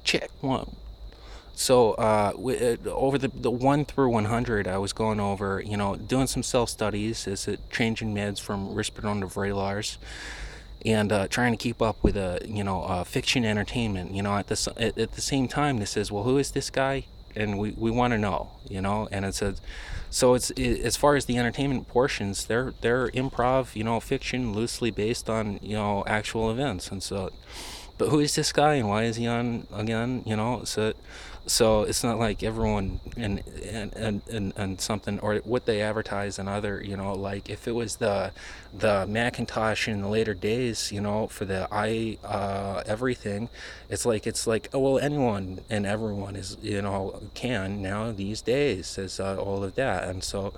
check one. So over the 1 through 100, I was going over, doing some self studies, is it changing meds from Risperidone to Vraylar's, and trying to keep up with fiction entertainment. At the same time, this says, well, who is this guy? And we want to know, and it says, so as far as the entertainment portions, they're improv, fiction loosely based on actual events, and so, but who is this guy and why is he on again? So it's not like everyone and something, or what they advertise and other, like if it was the Macintosh in the later days, for the I everything, it's like, oh well, anyone and everyone is, can now these days, is all of that. And so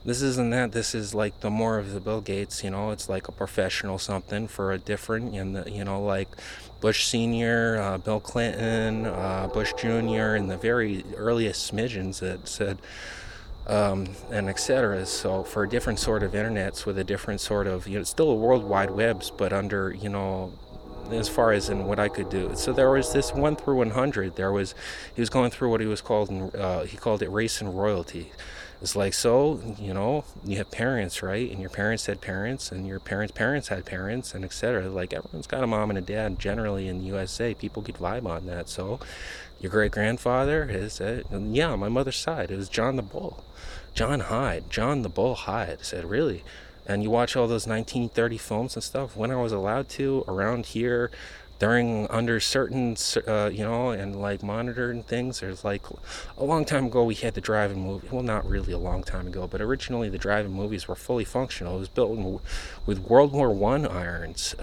this isn't that. This is like the more of the Bill Gates, it's like a professional something for a different, and like Bush Senior, Bill Clinton, Bush Junior, and the very earliest smidgens that said, and etc. So for different sort of internets with a different sort of, still a World Wide Webs, but under, as far as in what I could do. So there was this 1 through 100. He was going through what he was called, he called it race and royalty. It's like, so, you have parents, right? And your parents had parents, and your parents had parents, and etc. Like, everyone's got a mom and a dad, generally in the USA. People could vibe on that. So, your great-grandfather is, yeah, my mother's side, it was John the Bull. John Hyde. John the Bull Hyde. I said, really? And you watch all those 1930 films and stuff. When I was allowed to, around here, under certain, and like monitored things. There's like a long time ago we had the drive-in movie. Well, not really a long time ago, but originally the drive-in movies were fully functional. It was built with World War I irons.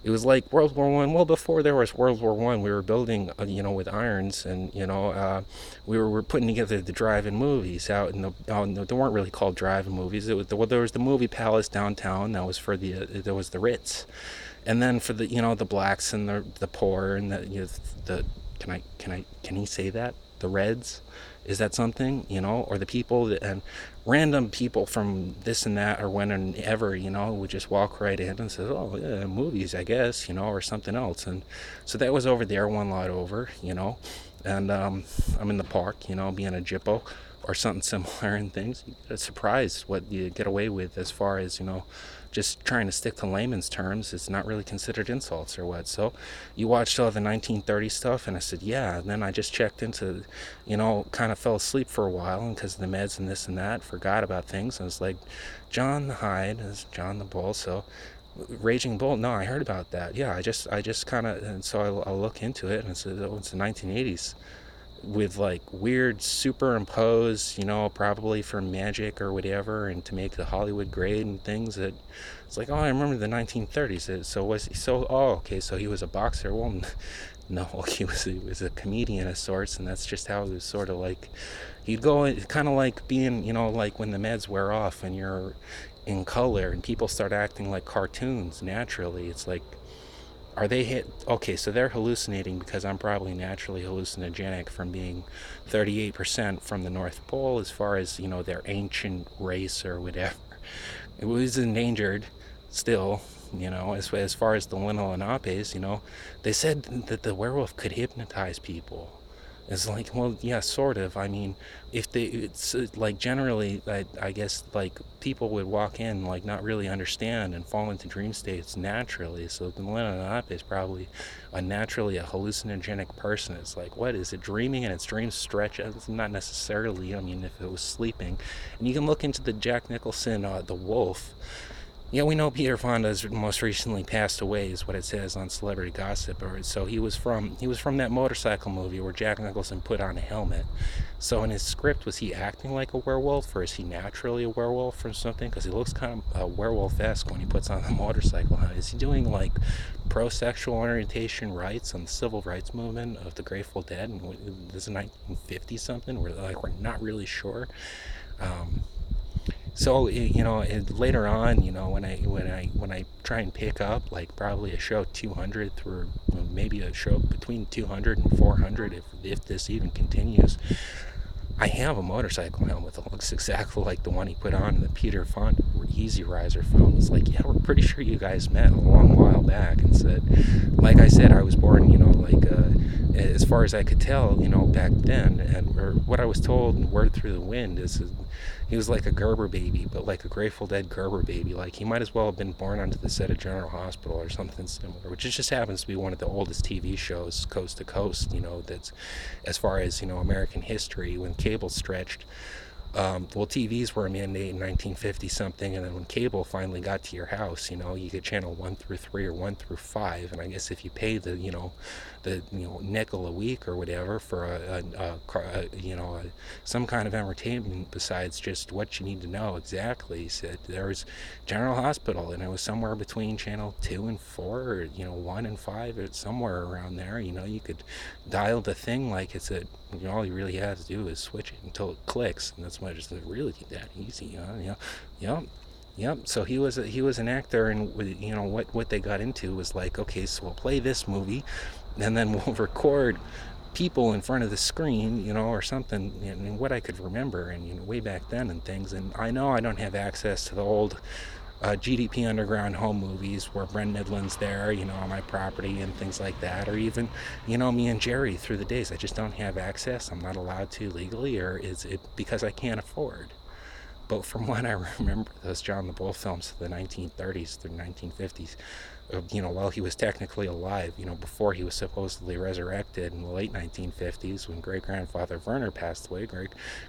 It was like World War One. Well, before there was World War One, we were building, with irons, and we were putting together the drive-in movies out in they weren't really called drive-in movies. There was the movie Palace downtown. That was there was the Ritz, and then for the blacks and the poor and the can he say that, the Reds, is that something, or the people and random people from this and that or whenever, would just walk right in and say, oh yeah, movies, I guess, or something else. And so that was over there, one lot over, and I'm in the park, being a jippo or something similar and things. You get surprised what you get away with as far as, just trying to stick to layman's terms. It's not really considered insults or what. So you watched all the 1930 stuff, and I said, yeah. And then I just checked into, kind of fell asleep for a while, and because of the meds and this and that, forgot about things. I was like, John the Hyde is John the Bull. So Raging Bull, no, I heard about that. Yeah, I just kind of, and so I'll look into it, and it's the 1980s. With like weird superimposed, probably for magic or whatever, and to make the Hollywood grade and things. That it's like, oh, I remember the 1930s. Okay, so he was a boxer. Well, no, he was a comedian of sorts, and that's just how it was sort of like. He'd go kind of like being, like when the meds wear off and you're in color and people start acting like cartoons naturally. It's like, are they hit? Okay, so they're hallucinating because I'm probably naturally hallucinogenic from being 38% from the North Pole, as far as, their ancient race or whatever. It was endangered still, as far as the Lino Lenapes, they said that the werewolf could hypnotize people. It's like, well, yeah, sort of. I mean, it's like generally, I guess, like people would walk in, like not really understand and fall into dream states naturally. So the Leonardo is probably naturally a hallucinogenic person. It's like, what is it, dreaming and its dreams stretch? It's not necessarily. I mean, if it was sleeping, and you can look into the Jack Nicholson, The Wolf. Yeah, we know Peter Fonda's most recently passed away, is what it says on Celebrity Gossip. So he was from that motorcycle movie where Jack Nicholson put on a helmet. So in his script, was he acting like a werewolf, or is he naturally a werewolf or something? Because he looks kind of werewolf-esque when he puts on the motorcycle. Is he doing like pro-sexual orientation rights on the civil rights movement of the Grateful Dead? And this is 1950 something. We're not really sure. So later on, when I try and pick up like probably a show 200 through maybe a show between 200 and 400, if this even continues, I have a motorcycle helmet that looks exactly like the one he put on in the Peter Fonda Easy Riser film. It's like, yeah, we're pretty sure you guys met a long while back, and said, like I said, I was born, like as far as I could tell, back then, and or what I was told, word through the wind, is he was like a Gerber baby, but like a Grateful Dead Gerber baby. Like he might as well have been born onto the set of General Hospital or something similar, which just happens to be one of the oldest TV shows coast to coast. That's as far as American history when cable stretched. Well, TVs were mandated in 1950 something, and then when cable finally got to your house, you get channel 1 through 3 or 1 through 5, and I guess if you pay the nickel a week or whatever for some kind of entertainment besides just what you need to know exactly. So there was General Hospital, and it was somewhere between channel 2 and 4, or 1 and 5, or somewhere around there. You could dial the thing like it's a all you really have to do is switch it until it clicks, and that's why it's really that easy. Yep. Yep. So he was an actor, and what they got into was like, okay, so we'll play this movie, and then we'll record people in front of the screen, or something. And what I could remember, and way back then and things. And I know I don't have access to the old GDP Underground home movies where Brent Midland's there, on my property and things like that, or even, me and Jerry through the days. I just don't have access. I'm not allowed to legally, or is it because I can't afford? But from what I remember, those John the Bull films of the 1930s through 1950s, while he was technically alive, before he was supposedly resurrected in the late 1950s when great-grandfather Werner passed away,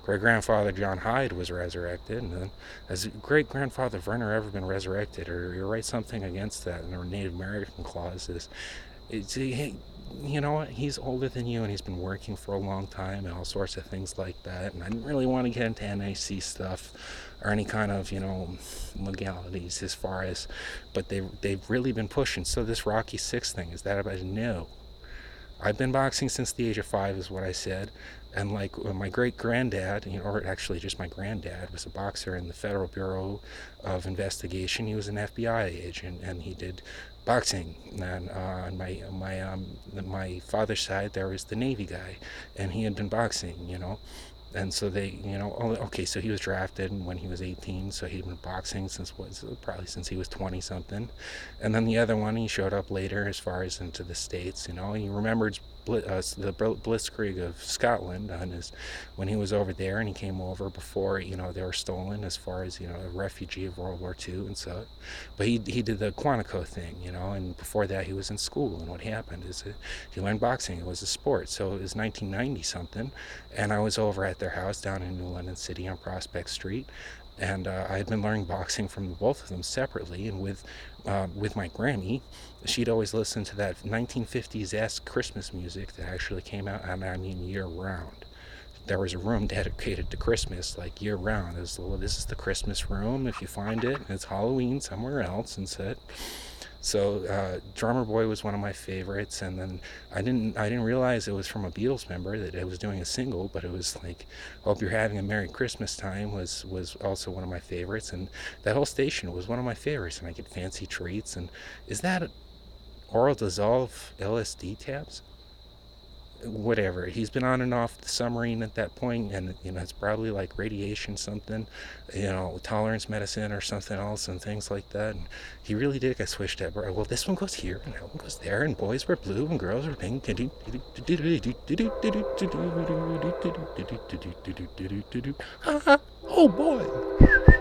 great-grandfather John Hyde was resurrected, and then has great-grandfather Werner ever been resurrected? Or you write something against that in our Native American clauses. Hey, you know what? He's older than you, and he's been working for a long time, and all sorts of things like that. And I didn't really want to get into NAC stuff or any kind of legalities as far as, but they've really been pushing. So this Rocky Six thing, is that about? No, I've been boxing since the age of 5, is what I said. And like my great granddad, or actually just my granddad, was a boxer in the Federal Bureau of Investigation. He was an FBI agent, and he did boxing. And on my father's side, there was the Navy guy, and he had been boxing. And so they, okay, so he was drafted when he was 18, so he'd been boxing probably since he was 20 something. And then the other one, he showed up later as far as into the States. He remembered the Blitzkrieg of Scotland when he was over there, and he came over before they were stolen, as far as a refugee of World War II and so. But he did the Quantico thing, and before that he was in school. And what happened is he learned boxing. It was a sport. So it was 1990 something, and I was over at their house down in New London City on Prospect Street, and I had been learning boxing from both of them separately. And with my Grammy, she'd always listen to that 1950s-esque Christmas music that actually came out, and I mean year-round. There was a room dedicated to Christmas, like year-round. This is the Christmas room. If you find it, it's Halloween somewhere else, and so Drummer Boy was one of my favorites, and then I didn't realize it was from a Beatles member that it was doing a single, but it was like Hope You're Having a Merry Christmas Time was also one of my favorites, and that whole station was one of my favorites. And I get Fancy Treats, and is that Oral Dissolve LSD tabs? Whatever. He's been on and off the submarine at that point, and it's probably like radiation something, tolerance medicine or something else, and things like that. And he really did get switched up. Well, this one goes here and that one goes there, and boys were blue and girls were pink. Oh boy.